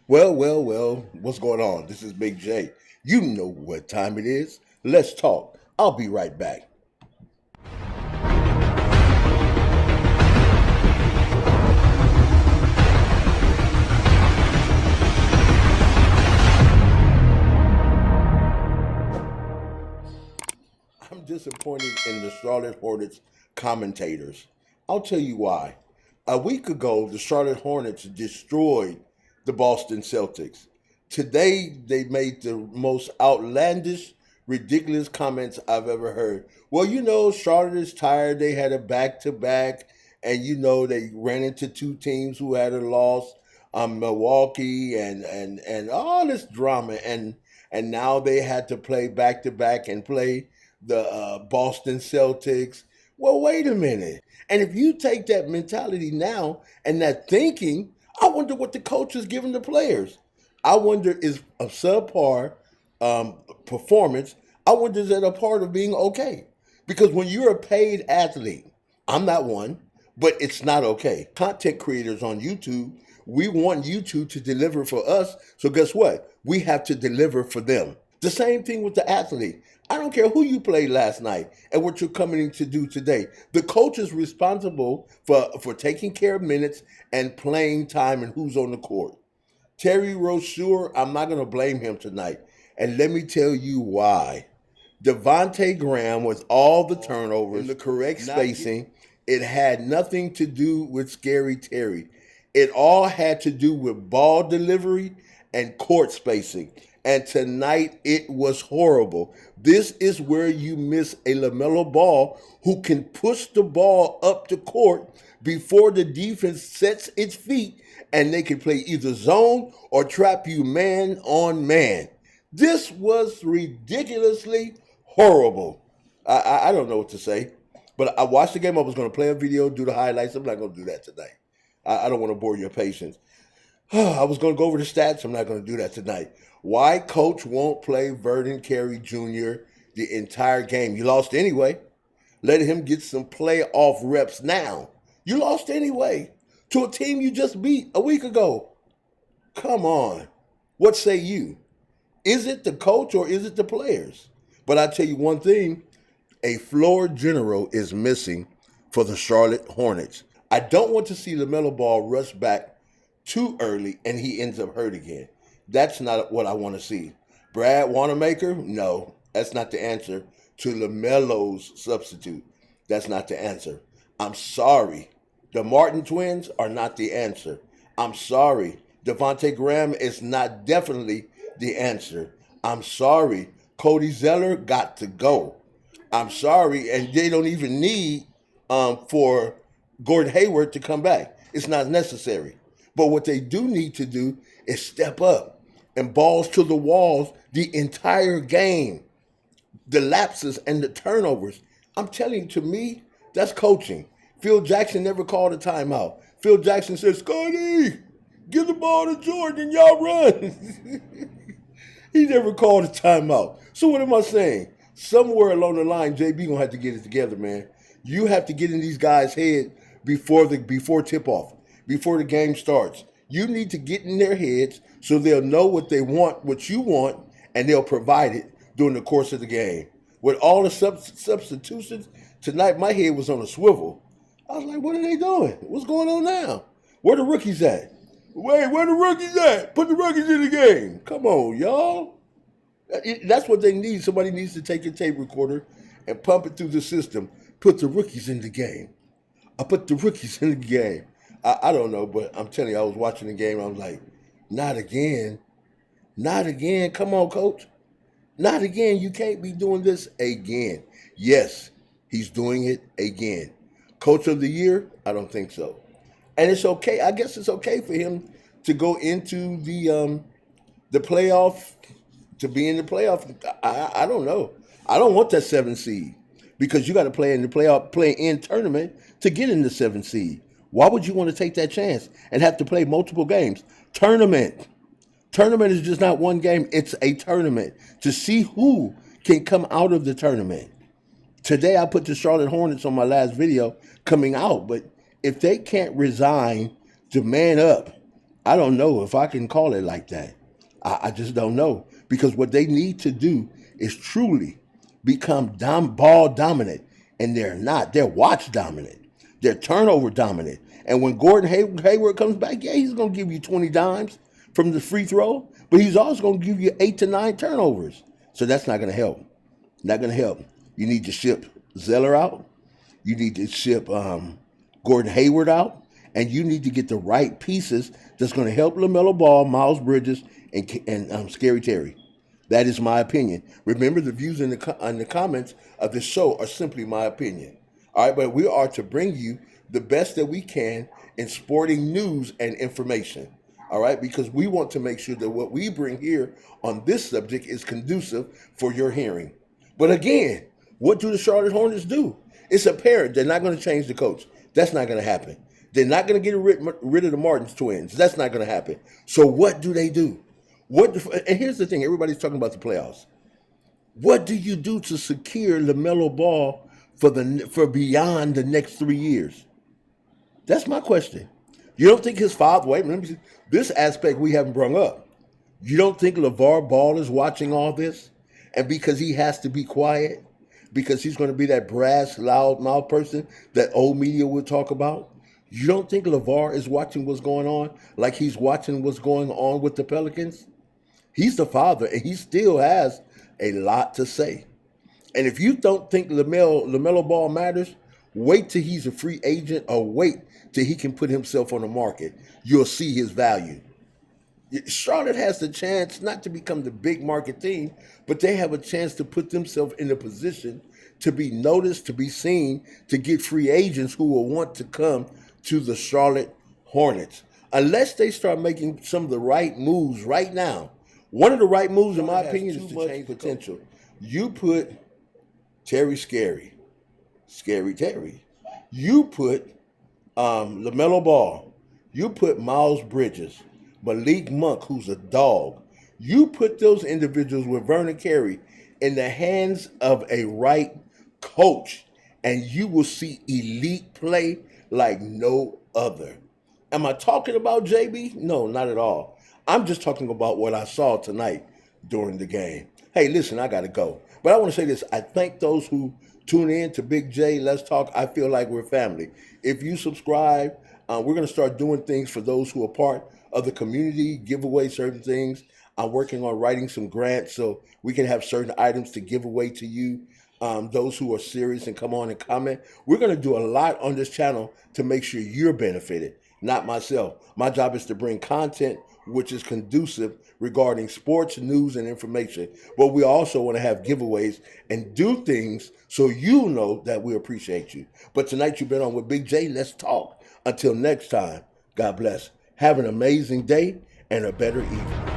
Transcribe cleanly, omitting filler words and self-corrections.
Well, what's going on? This is Big J. You know what time it is. Let's talk. I'll be right back. I'm disappointed in the Charlotte Hornets commentators. I'll tell you why. A week ago, the Charlotte Hornets destroyed the Boston Celtics. Today, they made the most outlandish, ridiculous comments I've ever heard. Well, Charlotte is tired. They had a back to back, and they ran into two teams who had a loss, Milwaukee, and all this drama, and now they had to play back to back and play the Boston Celtics. Well, wait a minute. And if you take that mentality now and that thinking, I wonder what the coach is giving the players. I wonder is a subpar performance. I wonder is that a part of being okay? Because when you're a paid athlete, I'm not one, but it's not okay. Content creators on YouTube, we want YouTube to deliver for us. So guess what? We have to deliver for them. The same thing with the athlete. I don't care who you played last night and what you're coming to do today. The coach is responsible for taking care of minutes and playing time and who's on the court. Terry Rozier, I'm not going to blame him tonight. And let me tell you why. Devontae Graham with all the turnovers, the correct spacing, it had nothing to do with Scary Terry. It all had to do with ball delivery and court spacing. And tonight it was horrible. This is where you miss a LaMelo Ball who can push the ball up the court before the defense sets its feet, and they can play either zone or trap you man on man. This was ridiculously horrible. I don't know what to say, but I watched the game. I was going to play a video, do the highlights. I'm not going to do that tonight. I don't want to bore your patience. I was going to go over the stats. I'm not going to do that tonight. Why coach won't play Vernon Carey Jr. the entire game? You lost anyway. Let him get some playoff reps now. You lost anyway to a team you just beat a week ago. Come on. What say you? Is it the coach or is it the players? But I tell you one thing, a floor general is missing for the Charlotte Hornets. I don't want to see LaMelo Ball rush back too early and he ends up hurt again. That's not what I want to see. Brad Wanamaker? No, that's not the answer to LaMelo's substitute. That's not the answer. I'm sorry. The Martin twins are not the answer. I'm sorry. Devontae Graham is not definitely the answer. I'm sorry. Cody Zeller got to go. I'm sorry. And they don't even need for Gordon Hayward to come back. It's not necessary. But what they do need to do is step up and balls to the walls the entire game. The lapses and the turnovers. I'm telling you, to me, that's coaching. Phil Jackson never called a timeout. Phil Jackson said, Scotty, give the ball to Jordan and y'all run. He never called a timeout. So what am I saying? Somewhere along the line, JB going to have to get it together, man. You have to get in these guys' head before tip-off, before the game starts. You need to get in their heads so they'll know what they want, what you want, and they'll provide it during the course of the game. With all the substitutions, tonight my head was on a swivel. I was like, what are they doing? What's going on now? Where the rookies at? Wait, where the rookies at? Put the rookies in the game. Come on, y'all. That's what they need. Somebody needs to take a tape recorder and pump it through the system. Put the rookies in the game. I put the rookies in the game. I don't know, but I'm telling you, I was watching the game. I was like, not again. Not again. Come on, coach. Not again. You can't be doing this again. Yes, he's doing it again. Coach of the year? I don't think so. And it's okay. I guess it's okay for him to go into the playoff, to be in the playoff. I don't know. I don't want that 7 seed because you got to play in the playoff, play in tournament to get in the 7 seed. Why would you want to take that chance and have to play multiple games? Tournament is just not one game. It's a tournament to see who can come out of the tournament. Today I put the Charlotte Hornets on my last video coming out, but if they can't resign to man up, I don't know if I can call it like that. I just don't know. Because what they need to do is truly become ball dominant. And they're not. They're watch dominant. They're turnover dominant. And when Gordon Hayward comes back, yeah, he's going to give you 20 dimes from the free throw, but he's also going to give you 8 to 9 turnovers. So that's not going to help. Not going to help. You need to ship Zeller out. You need to ship Gordon Hayward out. And you need to get the right pieces that's going to help LaMelo Ball, Miles Bridges, and Scary Terry. That is my opinion. Remember, the views in the comments of this show are simply my opinion. All right, but we are to bring you the best that we can in sporting news and information. All right, because we want to make sure that what we bring here on this subject is conducive for your hearing. But again, what do the Charlotte Hornets do? It's apparent they're not going to change the coach. That's not going to happen. They're not going to get rid of the Martins twins. That's not going to happen. So what do they do? And here's the thing. Everybody's talking about the playoffs. What do you do to secure LaMelo Ball for beyond the next 3 years? That's my question. You don't think his father, wait, let me see. This aspect we haven't brought up. You don't think LeVar Ball is watching all this? And because he has to be quiet, because he's going to be that brass, loud mouth person that old media would talk about, you don't think LeVar is watching what's going on like he's watching what's going on with the Pelicans? He's the father, and he still has a lot to say. And if you don't think LaMelo Ball matters, wait till he's a free agent or wait till he can put himself on the market. You'll see his value. Charlotte has the chance not to become the big market team, but they have a chance to put themselves in a position to be noticed, to be seen, to get free agents who will want to come to the Charlotte Hornets. Unless they start making some of the right moves right now. One of the right moves, in my opinion, is to change potential. You put Scary Terry. You put LaMelo Ball. You put Miles Bridges, Malik Monk, who's a dog. You put those individuals with Vernon Carey in the hands of a right coach, and you will see elite play like no other. Am I talking about JB? No, not at all. I'm just talking about what I saw tonight during the game. Hey, listen, I got to go. But I want to say this. I thank those who tune in to Big J. Let's Talk. I feel like we're family. If you subscribe, we're going to start doing things for those who are part of the community, give away certain things. I'm working on writing some grants so we can have certain items to give away to you. Those who are serious and come on and comment. We're going to do a lot on this channel to make sure you're benefited, not myself. My job is to bring content which is conducive regarding sports, news, and information. But we also want to have giveaways and do things so you know that we appreciate you. But tonight you've been on with Big J. Let's talk. Until next time, God bless. Have an amazing day and a better evening.